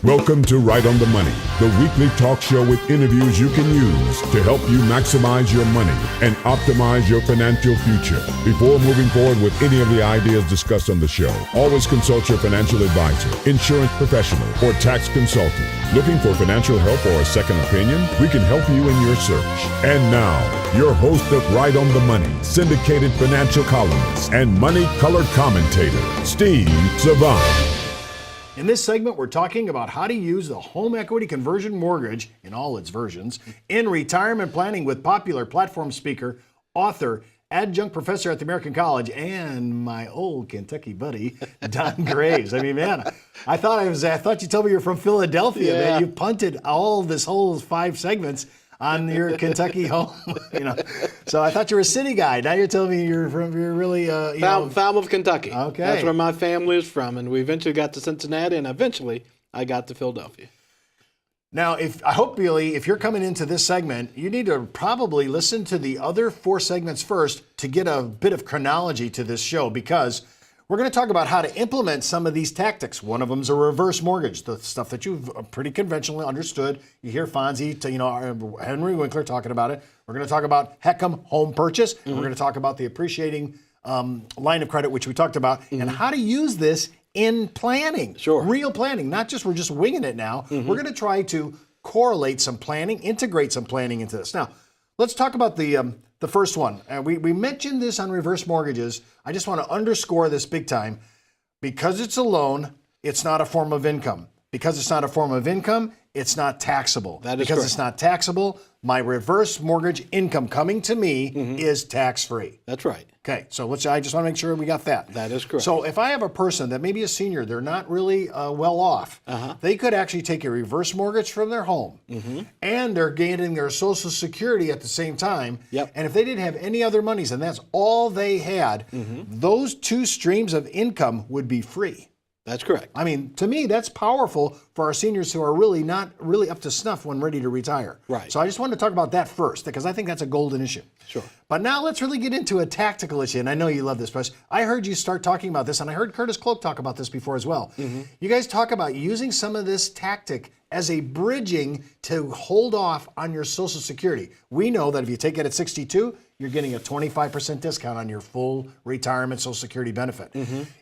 Welcome to Right on the Money, the weekly talk show with interviews you can use to help you maximize your money and optimize your financial future. Before moving forward with any of the ideas discussed on the show, always consult your financial advisor, insurance professional, or tax consultant. Looking for financial help or a second opinion? We can help you in your search. And now, your host of Right on the Money, syndicated financial columnist and money color commentator, Steve Savant. In this segment, we're talking about how to use the home equity conversion mortgage in all its versions in retirement planning with popular platform speaker, author, adjunct professor at the American College, and my old Kentucky buddy, Don Graves. I mean, man, I thought you told me you're from Philadelphia, Yeah. man. You punted all this whole 5 segments on your Kentucky home, So I thought you were a city guy. Now you're telling me you're really, Falmouth, Kentucky. Okay. That's where my family is from, and we eventually got to Cincinnati, and eventually I got to Philadelphia. Now, if you're coming into this segment, you need to probably listen to the other 4 segments first to get a bit of chronology to this show, because we're going to talk about how to implement some of these tactics. One of them is a reverse mortgage, the stuff that you've pretty conventionally understood. You hear Fonzie, Henry Winkler talking about it. We're going to talk about HECM home purchase. And we're going to talk about the appreciating line of credit, which we talked about, and how to use this in planning. Sure. Real planning, not just we're just winging it now. We're going to try to correlate some planning, integrate some planning into this. Now, let's talk about the first one. We mentioned this on reverse mortgages. I just want to underscore this big time. Because it's a loan, it's not a form of income. Because it's not a form of income, it's not taxable. That is because correct. It's not taxable, my reverse mortgage income coming to me is tax-free. That's right. Okay, so I just want to make sure we got that. That is correct. So if I have a person that may be a senior, they're not really well off, they could actually take a reverse mortgage from their home, and they're gaining their Social Security at the same time. Yep. And if they didn't have any other monies, and that's all they had, those 2 streams of income would be free. That's correct. I mean, to me, that's powerful for our seniors who are really not really up to snuff when ready to retire. Right. So I just wanted to talk about that first, because I think that's a golden issue. Sure. But now let's really get into a tactical issue, and I know you love this, but I heard you start talking about this, and I heard Curtis Cloak talk about this before as well. You guys talk about using some of this tactic as a bridging to hold off on your Social Security. We know that if you take it at 62, you're getting a 25% discount on your full retirement Social Security benefit.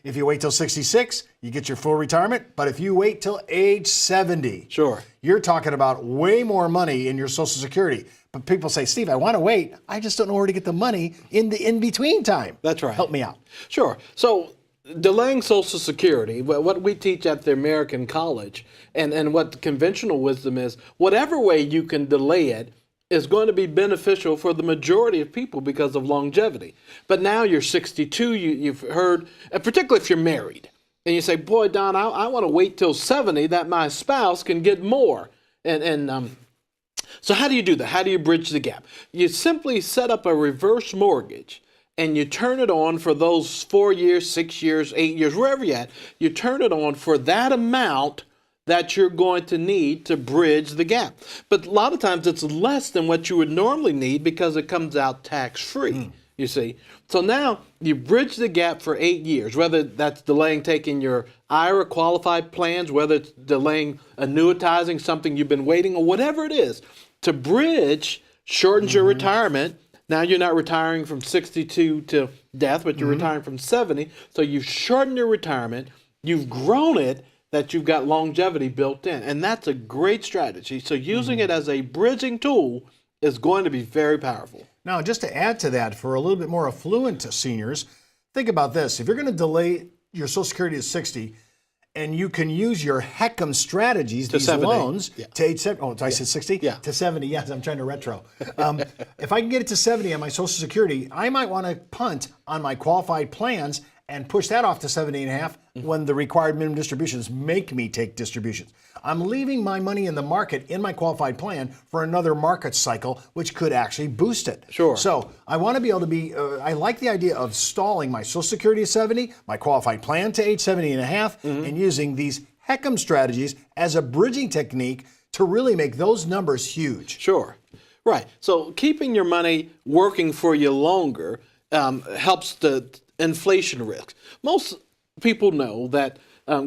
If you wait till 66, you get your full retirement. But if you wait till age 70, Sure. you're talking about way more money in your Social Security. But people say, Steve, I want to wait. I just don't know where to get the money in the in-between time. That's right. Help me out. Sure. So delaying Social Security, what we teach at the American College, and what conventional wisdom is, whatever way you can delay it is going to be beneficial for the majority of people because of longevity. But now you're 62, you've heard, and particularly if you're married, and you say, boy, Don, I want to wait till 70 that my spouse can get more. So how do you do that? How do you bridge the gap? You simply set up a reverse mortgage, and you turn it on for those 4 years, 6 years, 8 years, wherever you're at. You turn it on for that amount that you're going to need to bridge the gap. But a lot of times it's less than what you would normally need because it comes out tax-free, you see. So now you bridge the gap for 8 years, whether that's delaying taking your IRA qualified plans, whether it's delaying annuitizing something you've been waiting, or whatever it is. To bridge shortens your retirement. Now you're not retiring from 62 to death, but you're retiring from 70. So you've shortened your retirement. You've grown it that you've got longevity built in. And that's a great strategy. So using it as a bridging tool is going to be very powerful. Now, just to add to that, for a little bit more affluent seniors, think about this. If you're going to delay your Social Security to 60, and you can use your HECM strategies, these 70. loans, Yeah. to age 70. Oh, I said 60? Yeah. To 70, yes, I'm trying to retro. If I can get it to 70 on my Social Security, I might want to punt on my qualified plans and push that off to 70 and a half when the required minimum distributions make me take distributions. I'm leaving my money in the market in my qualified plan for another market cycle, which could actually boost it. Sure. So I want to be able to be, I like the idea of stalling my Social Security at 70, my qualified plan to age 70 and a half, and using these HECM strategies as a bridging technique to really make those numbers huge. Sure. Right. So keeping your money working for you longer helps the inflation risk. Most people know that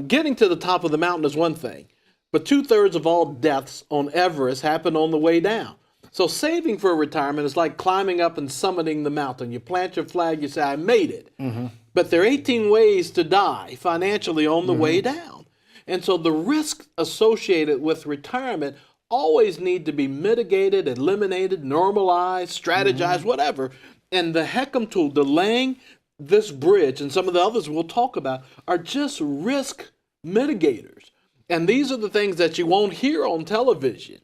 getting to the top of the mountain is one thing, but 2/3 of all deaths on Everest happen on the way down. So saving for retirement is like climbing up and summiting the mountain. You plant your flag, you say, I made it. But there are 18 ways to die financially on the way down. And so the risks associated with retirement always need to be mitigated, eliminated, normalized, strategized, whatever. And the HECM tool, delaying this bridge, and some of the others we'll talk about, are just risk mitigators. And these are the things that you won't hear on television.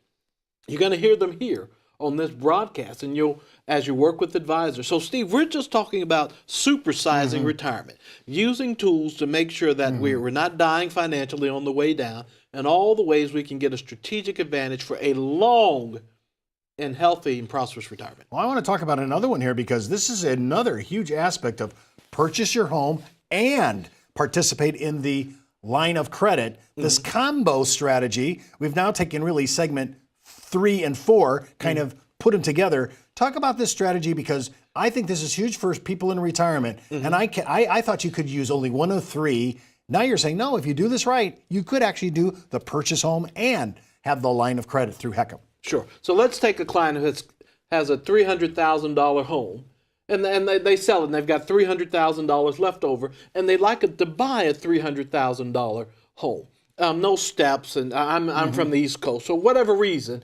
You're going to hear them here on this broadcast, and you'll, as you work with advisors. So, Steve, we're just talking about supersizing retirement, using tools to make sure that we're not dying financially on the way down, and all the ways we can get a strategic advantage for a long and healthy and prosperous retirement. Well, I want to talk about another one here because this is another huge aspect of purchase your home and participate in the line of credit. This combo strategy, we've now taken really segment 3 and 4, kind of put them together. Talk about this strategy because I think this is huge for people in retirement. And I thought you could use only one of 3. Now you're saying, no, if you do this right, you could actually do the purchase home and have the line of credit through HECM. Sure. So let's take a client who has a $300,000 home, and they sell it, and they've got $300,000 left over, and they'd like to buy a $300,000 home. No steps, and I'm from the East Coast, so whatever reason,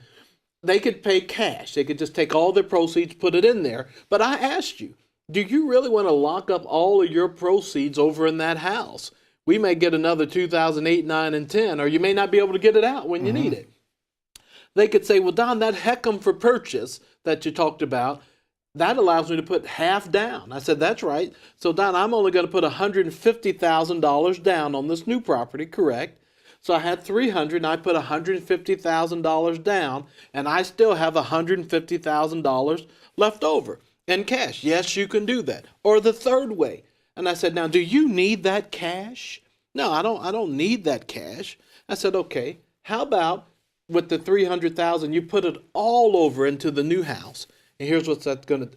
they could pay cash. They could just take all their proceeds, put it in there. But I asked you, do you really want to lock up all of your proceeds over in that house? We may get another 2008, 9, and 10, or you may not be able to get it out when you need it. They could say, well, Don, that HECM for purchase that you talked about, that allows me to put half down. I said, that's right. So, Don, I'm only going to put $150,000 down on this new property, correct? So I had $300,000 and I put $150,000 down, and I still have $150,000 left over in cash. Yes, you can do that. Or the third way. And I said, now, do you need that cash? No, I don't need that cash. I said, okay, how about with the $300,000, you put it all over into the new house. And here's what it's going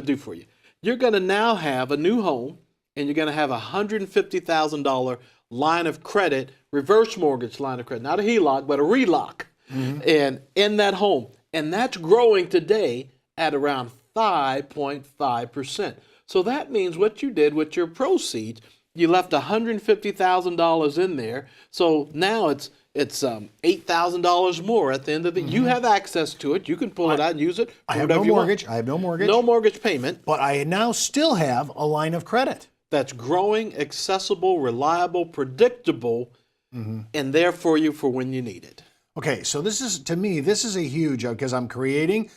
to do for you. You're going to now have a new home, and you're going to have a $150,000 line of credit, reverse mortgage line of credit, not a HELOC, but a RELOC, and in that home. And that's growing today at around 5.5%. So that means what you did with your proceeds, you left $150,000 in there. So now it's $8,000 more at the end of the. You have access to it. You can pull it out and use it. I have no mortgage. I have no mortgage. No mortgage payment. But I now still have a line of credit. That's growing, accessible, reliable, predictable, and there for you for when you need it. Okay, so this is, to me, this is a huge, because I'm creating,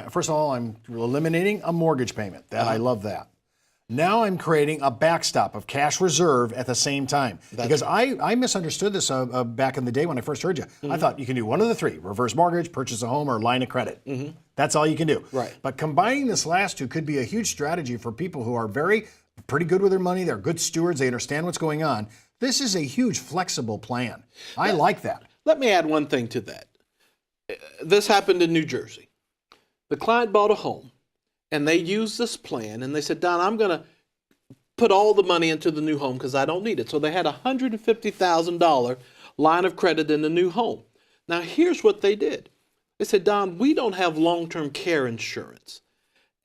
first of all, I'm eliminating a mortgage payment. I love that. Now I'm creating a backstop of cash reserve at the same time. Because I misunderstood this back in the day when I first heard you. I thought you can do one of the 3, reverse mortgage, purchase a home, or line of credit. That's all you can do. Right. But combining this last 2 could be a huge strategy for people who are pretty good with their money. They're good stewards. They understand what's going on. This is a huge flexible plan. I like that. Let me add one thing to that. This happened in New Jersey. The client bought a home, and they used this plan, and they said, Don, I'm going to put all the money into the new home because I don't need it. So they had a $150,000 line of credit in the new home. Now, here's what they did. They said, Don, we don't have long-term care insurance,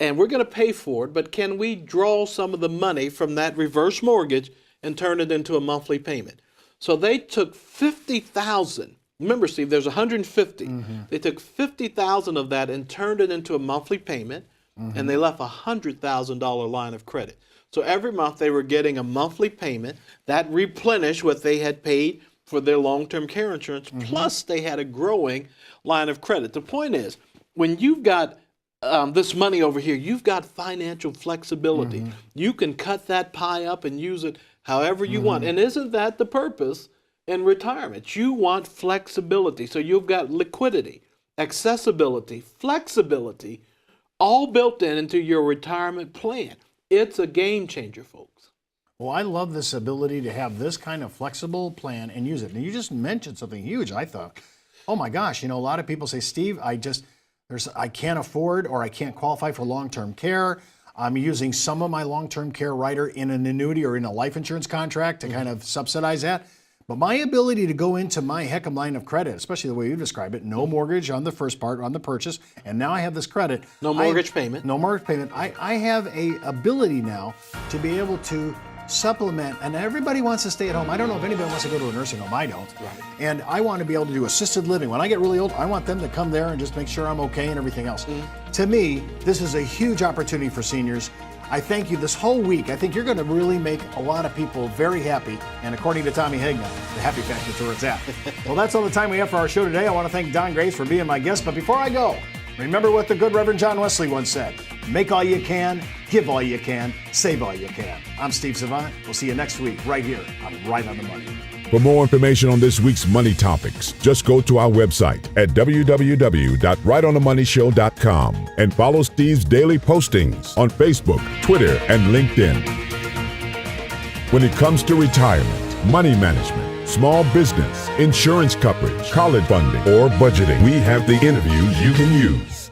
and we're going to pay for it, but can we draw some of the money from that reverse mortgage and turn it into a monthly payment? So they took $50,000. Remember, Steve, there's $150,000. They took $50,000 of that and turned it into a monthly payment, and they left a $100,000 line of credit. So every month they were getting a monthly payment that replenished what they had paid for their long-term care insurance, plus they had a growing line of credit. The point is, when you've got this money over here, you've got financial flexibility. You can cut that pie up and use it however you want. And isn't that the purpose in retirement? You want flexibility. So you've got liquidity, accessibility, flexibility, all built into your retirement plan. It's a game changer, folks. Well, I love this ability to have this kind of flexible plan and use it. And you just mentioned something huge. I thought, oh my gosh, a lot of people say, Steve, I can't afford or I can't qualify for long-term care. I'm using some of my long-term care rider in an annuity or in a life insurance contract to kind of subsidize that. But my ability to go into my HECM line of credit, especially the way you describe it, no mortgage on the first part, on the purchase, and now I have this credit. No mortgage payment. No mortgage payment. I have a ability now to be able to supplement, and everybody wants to stay at home. I don't know if anybody wants to go to a nursing home. I don't. Right. And I want to be able to do assisted living. When I get really old, I want them to come there and just make sure I'm okay and everything else. To me, this is a huge opportunity for seniors. I thank you this whole week. I think you're going to really make a lot of people very happy. And according to Tommy Hagna, the happy factor is where it's at. Well, that's all the time we have for our show today. I want to thank Don Grace for being my guest. But before I go, remember what the good Reverend John Wesley once said. Make all you can, give all you can, save all you can. I'm Steve Savant. We'll see you next week right here on Right on the Money. For more information on this week's money topics, just go to our website at www.rightonthemoneyshow.com and follow Steve's daily postings on Facebook, Twitter, and LinkedIn. When it comes to retirement, money management, small business, insurance coverage, college funding, or budgeting, we have the interviews you can use.